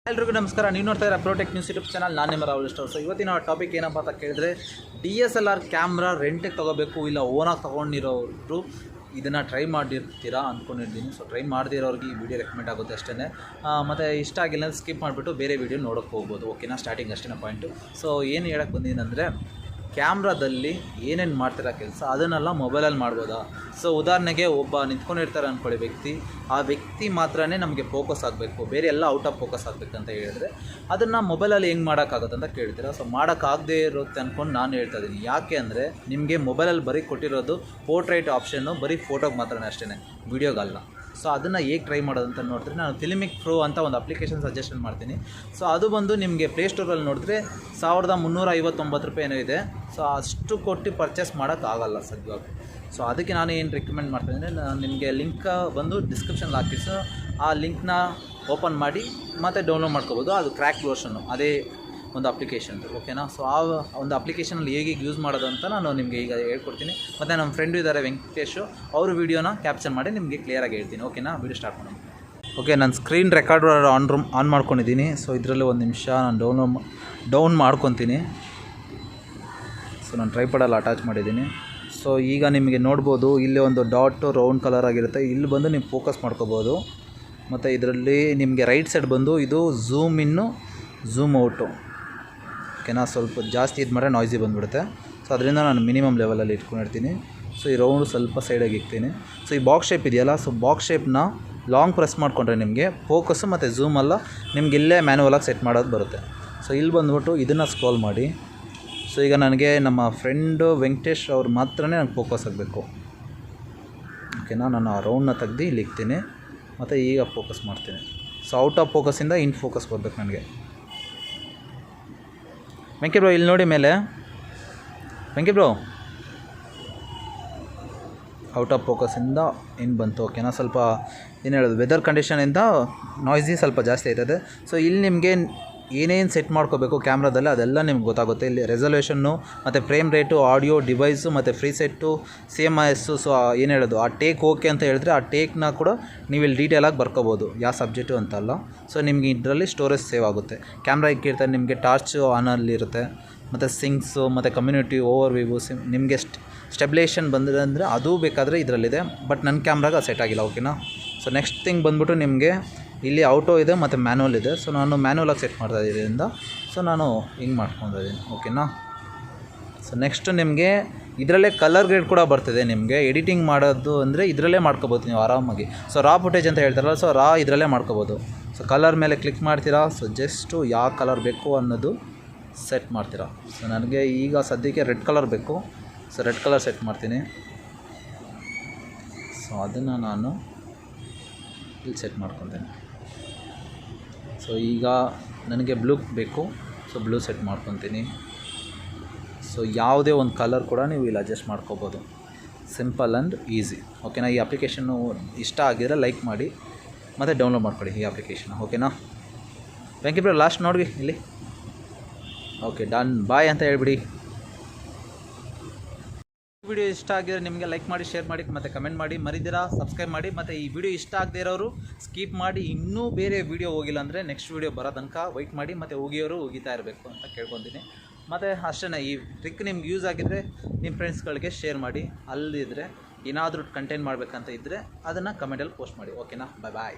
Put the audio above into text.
ಎಲ್ರಿಗೂ ನಮಸ್ಕಾರ. ನೀವು ನೋಡ್ತಾ ಇರೋ ಪ್ರೋಟೆಕ್ ನ್ಯೂಸ್ ಯೂಟ್ಯೂಬ್ ಚಾನಲ್. ನಾನು ನಿಮ್ಮ ರಾಹುಲ್ ಸ್ಟೋರ್. ಸೊ ಇವತ್ತಿನ ಟಾಪಿಕ್ ಏನಪ್ಪ ಅಂತ ಕೇಳಿದ್ರೆ, DSLR ಕ್ಯಾಮ್ರಾ ರೆಂಟಿಗೆ ತೊಗೋಬೇಕು ಇಲ್ಲ ಓನಾಗಿ ತೊಗೊಂಡಿರೋರು ಇದನ್ನು ಟ್ರೈ ಮಾಡಿರ್ತೀರಾ ಅಂದ್ಕೊಂಡಿದ್ದೀನಿ. ಸೊ ಟ್ರೈ ಮಾಡದಿರೋರಿಗೆ ಈ ವಿಡಿಯೋ ರೆಕಮೆಂಡ್ ಆಗುತ್ತೆ ಅಷ್ಟೇ. ಮತ್ತು ಇಷ್ಟ ಆಗಿಲ್ಲ ಸ್ಕಿಪ್ ಮಾಡಿಬಿಟ್ಟು ಬೇರೆ ವಿಡಿಯೋ ನೋಡೋಕ್ಕೆ ಹೋಗ್ಬೋದು. ಓಕೆನಾ, ಸ್ಟಾರ್ಟಿಂಗ್ ಅಷ್ಟೇ ಪಾಯಿಂಟು. ಸೊ ಏನು ಹೇಳಕ್ಕೆ ಬಂದಿದ್ದೀನಿ ಅಂದರೆ, ಕ್ಯಾಮ್ರಾದಲ್ಲಿ ಏನೇನು ಮಾಡ್ತಿರೋ ಕೆಲಸ ಅದನ್ನೆಲ್ಲ ಮೊಬೈಲಲ್ಲಿ ಮಾಡ್ಬೋದಾ? ಸೊ ಉದಾಹರಣೆಗೆ ಒಬ್ಬ ನಿಂತ್ಕೊಂಡಿರ್ತಾರೆ ಅಂದ್ಕೊಳ್ಳಿ ವ್ಯಕ್ತಿ, ಆ ವ್ಯಕ್ತಿ ಮಾತ್ರನೇ ನಮಗೆ ಫೋಕಸ್ ಆಗಬೇಕು, ಬೇರೆ ಎಲ್ಲ ಔಟ್ ಆಫ್ ಫೋಕಸ್ ಆಗಬೇಕಂತ ಹೇಳಿದ್ರೆ ಅದನ್ನು ಮೊಬೈಲಲ್ಲಿ ಹೆಂಗೆ ಮಾಡೋಕ್ಕಾಗುತ್ತೆ ಅಂತ ಕೇಳ್ತೀರಾ. ಸೊ ಮಾಡೋಕ್ಕಾಗದೇ ಇರುತ್ತೆ ಅಂದ್ಕೊಂಡು ನಾನು ಹೇಳ್ತಾ ಇದ್ದೀನಿ. ಯಾಕೆ ಅಂದರೆ, ನಿಮಗೆ ಮೊಬೈಲಲ್ಲಿ ಬರೀ ಕೊಟ್ಟಿರೋದು ಪೋರ್ಟ್ರೈಟ್ ಆಪ್ಷನ್ನು ಬರೀ ಫೋಟೋಗೆ ಮಾತ್ರನೇ ಅಷ್ಟೇ, ವೀಡಿಯೋಗಲ್ಲ. ಸೊ ಅದನ್ನು ಹೇಗೆ ಟ್ರೈ ಮಾಡೋದಂತ ನೋಡಿದ್ರೆ, ನಾನು ಫಿಲ್ಮಿಕ್ ಪ್ರೋ ಅಂತ ಒಂದು ಅಪ್ಲಿಕೇಶನ್ ಸಜೆಷನ್ ಮಾಡ್ತೀನಿ. ಸೊ ಅದು ಬಂದು ನಿಮಗೆ ಪ್ಲೇಸ್ಟೋರಲ್ಲಿ ನೋಡಿದ್ರೆ 1359 ರೂಪಾಯಿ ಏನೋ ಇದೆ. ಸೊ ಅಷ್ಟು ಕೊಟ್ಟು ಪರ್ಚೇಸ್ ಮಾಡೋಕ್ಕಾಗಲ್ಲ ಸದ್ಯವಾಗಿ. ಸೊ ಅದಕ್ಕೆ ನಾನು ಏನು ರೆಕಮೆಂಡ್ ಮಾಡ್ತೀನಿ ಅಂದರೆ, ನಾನು ನಿಮಗೆ ಲಿಂಕ್ ಬಂದು ಡಿಸ್ಕ್ರಿಪ್ಷನ್ಲಿ ಹಾಕಿ. ಸೊ ಆ ಲಿಂಕ್ನ ಓಪನ್ ಮಾಡಿ ಮತ್ತು ಡೌನ್ಲೋಡ್ ಮಾಡ್ಕೋಬೋದು. ಅದು ಕ್ರ್ಯಾಕ್ ವರ್ಷನ್ನು, ಅದೇ ಒಂದು ಅಪ್ಲಿಕೇಶನ್. ಓಕೆನಾ. ಸೊ ಆ ಒಂದು ಅಪ್ಲಿಕೇಶನಲ್ಲಿ ಹೇಗೆ ಯೂಸ್ ಮಾಡೋದು ಅಂತ ನಾನು ನಿಮಗೆ ಈಗ ಹೇಳ್ಕೊಡ್ತೀನಿ. ಮತ್ತು ನಮ್ಮ ಫ್ರೆಂಡು ಇದ್ದಾರೆ ವೆಂಕಟೇಶು, ಅವರು ವೀಡಿಯೋನ ಕ್ಯಾಪ್ಚರ್ ಮಾಡಿ ನಿಮಗೆ ಕ್ಲಿಯರಾಗಿ ಹೇಳ್ತೀನಿ. ಓಕೆನಾ, ವೀಡಿಯೋ ಸ್ಟಾರ್ಟ್ ಮಾಡೋಣ. ಓಕೆ, ನಾನು ಸ್ಕ್ರೀನ್ ರೆಕಾರ್ಡರ್ ಆನ್ ಮಾಡ್ಕೊಂಡಿದ್ದೀನಿ. ಸೊ ಇದರಲ್ಲಿ ಒಂದು ನಿಮಿಷ ನಾನು ಡೌನ್ ಮಾಡ್ಕೊತೀನಿ. ಸೊ ನಾನು ಟ್ರೈಪಾಡಲ್ಲಿ ಅಟ್ಯಾಚ್ ಮಾಡಿದ್ದೀನಿ. ಸೊ ಈಗ ನಿಮಗೆ ನೋಡ್ಬೋದು, ಇಲ್ಲಿ ಒಂದು ಡಾಟು ರೌಂಡ್ ಕಲರ್ ಆಗಿರುತ್ತೆ. ಇಲ್ಲಿ ಬಂದು ನೀವು ಫೋಕಸ್ ಮಾಡ್ಕೋಬೋದು. ಮತ್ತು ಇದರಲ್ಲಿ ನಿಮಗೆ ರೈಟ್ ಸೈಡ್ ಬಂದು ಇದು ಝೂಮ್ ಇನ್ನು ಝೂಮ್ ಔಟು. ಓಕೆನಾ, ಸ್ವಲ್ಪ ಜಾಸ್ತಿ ಇದು ಮಾಡಿದ್ರೆ ನಾಯ್ಸಿ ಬಂದುಬಿಡುತ್ತೆ. ಸೊ ಅದರಿಂದ ನಾನು ಮಿನಿಮಮ್ ಲೆವೆಲಲ್ಲಿ ಇಟ್ಕೊಂಡಿರ್ತೀನಿ. ಸೊ ಈ ರೌಂಡು ಸ್ವಲ್ಪ ಸೈಡಾಗಿ ಇಕ್ತೀನಿ. ಸೊ ಈ ಬಾಕ್ಸ್ ಶೇಪ್ ಇದೆಯಲ್ಲ, ಸೊ ಬಾಕ್ಸ್ ಶೇಪ್ನ ಲಾಂಗ್ ಪ್ರೆಸ್ ಮಾಡಿಕೊಂಡ್ರೆ ನಿಮಗೆ ಫೋಕಸ್ಸು ಮತ್ತು ಝೂಮೆಲ್ಲ ನಿಮ್ಗೆ ಇಲ್ಲೇ ಮ್ಯಾನ್ಯುವಲಾಗಿ ಸೆಟ್ ಮಾಡೋದು ಬರುತ್ತೆ. ಸೊ ಇಲ್ಲಿ ಬಂದುಬಿಟ್ಟು ಇದನ್ನು ಸ್ಕ್ರೋಲ್ ಮಾಡಿ. ಸೊ ಈಗ ನನಗೆ ನಮ್ಮ ಫ್ರೆಂಡು ವೆಂಕಟೇಶ್ ಅವ್ರು ಮಾತ್ರನೇ ನನಗೆ ಫೋಕಸ್ ಆಗಬೇಕು. ಓಕೆನಾ, ನಾನು ಆ ರೌಂಡನ್ನ ತೆಗ್ದು ಇಲ್ಲಿ ಇಕ್ತೀನಿ ಮತ್ತು ಈಗ ಫೋಕಸ್ ಮಾಡ್ತೀನಿ. ಸೊ ಔಟ್ ಆಫ್ ಫೋಕಸ್ಸಿಂದ ಇನ್ ಫೋಕಸ್ ಬರಬೇಕು ನನಗೆ. ವೆಂಕಿ ಬ್ರೋ ಇಲ್ಲಿ ನೋಡಿ ಮೇಲೆ, ವೆಂಕಿ ಬ್ರೋ ಔಟ್ ಆಫ್ ಫೋಕಸ್ಸಿಂದ ಇನ್ನು ಬಂತು. ಓಕೆನಾ, ಸ್ವಲ್ಪ ಏನು ಹೇಳೋದು, ವೆದರ್ ಕಂಡೀಷನಿಂದ ನಾಯ್ಸಿ ಸ್ವಲ್ಪ ಜಾಸ್ತಿ ಆಯ್ತದೆ. ಸೊ ಇಲ್ಲಿ ನಿಮಗೆ ಏನೇನು ಸೆಟ್ ಮಾಡ್ಕೋಬೇಕು ಕ್ಯಾಮ್ರಾದಲ್ಲಿ ಅದೆಲ್ಲ ನಿಮ್ಗೆ ಗೊತ್ತಾಗುತ್ತೆ. ಇಲ್ಲಿ ರೆಸಲ್ಯೂಷನ್ನು ಮತ್ತು ಫ್ರೇಮ್ ರೇಟು, ಆಡಿಯೋ, ಡಿವೈಸು ಮತ್ತು ಫ್ರೀ ಸೆಟ್ಟು, CMIS. ಸೊ ಏನು ಹೇಳೋದು, ಆ ಟೇಕ್ ಓಕೆ ಅಂತ ಹೇಳಿದ್ರೆ ಆ ಟೇಕ್ನ ಕೂಡ ನೀವು ಇಲ್ಲಿ ಡೀಟೇಲಾಗಿ ಬರ್ಕೋಬೋದು, ಯಾವ ಸಬ್ಜೆಕ್ಟು ಅಂತಲ್ಲ. ಸೊ ನಿಮಗೆ ಇದರಲ್ಲಿ ಸ್ಟೋರೇಜ್ ಸೇವ್ ಆಗುತ್ತೆ. ಕ್ಯಾಮ್ರಾ ಇಕ್ಕಿರ್ತಾರೆ, ನಿಮಗೆ ಟಾರ್ಚು ಆನಲ್ಲಿರುತ್ತೆ, ಮತ್ತು ಸಿಂಕ್ಸು ಮತ್ತು ಕಮ್ಯುನಿಟಿ ಓವರ್ ವ್ಯೂ, ನಿಮಗೆ ಸ್ಟೆಬಿಲೇಷನ್ ಬಂದಿದೆ ಅಂದರೆ ಅದು ಬೇಕಾದರೆ ಇದರಲ್ಲಿದೆ. ಬಟ್ ನನ್ನ ಕ್ಯಾಮ್ರಾಗೆ ಸೆಟ್ ಆಗಿಲ್ಲ. ಓಕೆನಾ. ಸೊ ನೆಕ್ಸ್ಟ್ ಥಿಂಗ್ ಬಂದ್ಬಿಟ್ಟು ನಿಮಗೆ ಇಲ್ಲಿ ಔಟೋ ಇದೆ ಮತ್ತು ಮ್ಯಾನುವಲ್ ಇದೆ. ಸೊ ನಾನು ಮ್ಯಾನುವಲಾಗಿ ಸೆಟ್ ಮಾಡ್ತಾ ಇರೋದ್ರಿಂದ ಸೊ ನಾನು ಹಿಂಗೆ ಮಾಡ್ಕೊಂಡಿದ್ದೀನಿ. ಓಕೆನಾ. ಸೊ ನೆಕ್ಸ್ಟು ನಿಮಗೆ ಇದರಲ್ಲೇ ಕಲರ್ ಗ್ರೇಡ್ ಕೂಡ ಬರ್ತಿದೆ. ನಿಮಗೆ ಎಡಿಟಿಂಗ್ ಮಾಡೋದು ಅಂದರೆ ಇದರಲ್ಲೇ ಮಾಡ್ಕೋಬೋದು ನೀವು ಆರಾಮಾಗಿ. ಸೊ ರಾ ಫುಟೇಜ್ ಅಂತ ಹೇಳ್ತಾರಲ್ಲ, ಸೊ ರಾ ಇದರಲ್ಲೇ ಮಾಡ್ಕೋಬೋದು. ಸೊ ಕಲರ್ ಮೇಲೆ ಕ್ಲಿಕ್ ಮಾಡ್ತೀರಾ. ಸೊ ಜಸ್ಟು ಯಾವ ಕಲರ್ ಬೇಕು ಅನ್ನೋದು ಸೆಟ್ ಮಾಡ್ತೀರಾ. ಸೊ ನನಗೆ ಈಗ ಸದ್ಯಕ್ಕೆ ರೆಡ್ ಕಲರ್ ಬೇಕು. ಸೊ ರೆಡ್ ಕಲರ್ ಸೆಟ್ ಮಾಡ್ತೀನಿ. ಸೊ ಅದನ್ನು ನಾನು ಇಲ್ಲಿ ಸೆಟ್ ಮಾಡ್ಕೊತೀನಿ. ಸೊ ಈಗ ನನಗೆ ಬ್ಲೂ ಬೇಕು. ಸೊ ಬ್ಲೂ ಸೆಟ್ ಮಾಡ್ಕೊತೀನಿ. ಸೊ ಯಾವುದೇ ಒಂದು ಕಲರ್ ಕೂಡ ನೀವು ಇಲ್ಲಿ ಅಡ್ಜಸ್ಟ್ ಮಾಡ್ಕೋಬೋದು. Simple and easy. ಓಕೆನಾ. ಈ ಅಪ್ಲಿಕೇಶನ್ನು ಇಷ್ಟ ಆಗಿದ್ರೆ ಲೈಕ್ ಮಾಡಿ ಮತ್ತು ಡೌನ್ಲೋಡ್ ಮಾಡ್ಕೊಳ್ಳಿ ಈ ಅಪ್ಲಿಕೇಶನ್. ಓಕೆನಾ. Thank you bro. ಲಾಸ್ಟ್ ನೋಡಿ ಇಲ್ಲಿ. Okay, done. ಬಾಯ್ ಅಂತ ಹೇಳ್ಬಿಡಿ. ವಿಡಿಯೋ ಇಷ್ಟ ಆಗಿದ್ರೆ ನಿಮಗೆ ಲೈಕ್ ಮಾಡಿ, ಶೇರ್ ಮಾಡಿ ಮತ್ತು ಕಮೆಂಟ್ ಮಾಡಿ. ಮರಿದಿರಾ ಸಬ್ಸ್ಕ್ರೈಬ್ ಮಾಡಿ. ಮತ್ತು ಈ ವಿಡಿಯೋ ಇಷ್ಟ ಆಗದೇ ಇರೋರು ಸ್ಕಿಪ್ ಮಾಡಿ. ಇನ್ನೂ ಬೇರೆ ವಿಡಿಯೋ ಹೋಗಿಲ್ಲ ಅಂದರೆ ನೆಕ್ಸ್ಟ್ ವಿಡಿಯೋ ಬರೋ ತನಕ ವೆಯ್ಟ್ ಮಾಡಿ. ಮತ್ತು ಹೋಗಿಯೋರು ಹೋಗಿತಾ ಇರಬೇಕು ಅಂತ ಕೇಳ್ಕೊತೀನಿ. ಮತ್ತು ಅಷ್ಟೇ, ಈ ಟ್ರಿಕ್ ನಿಮ್ಗೆ ಯೂಸ್ ಆಗಿದ್ದರೆ ನಿಮ್ಮ ಫ್ರೆಂಡ್ಸ್ಗಳಿಗೆ ಶೇರ್ ಮಾಡಿ. ಅಲ್ಲಿದ್ದರೆ ಏನಾದರೂ ಕಂಟೆಂಟ್ ಮಾಡಬೇಕಂತ ಇದ್ದರೆ ಅದನ್ನು ಕಮೆಂಟಲ್ಲಿ ಪೋಸ್ಟ್ ಮಾಡಿ. ಓಕೆನಾ. ಬಾಯ್ ಬಾಯ್.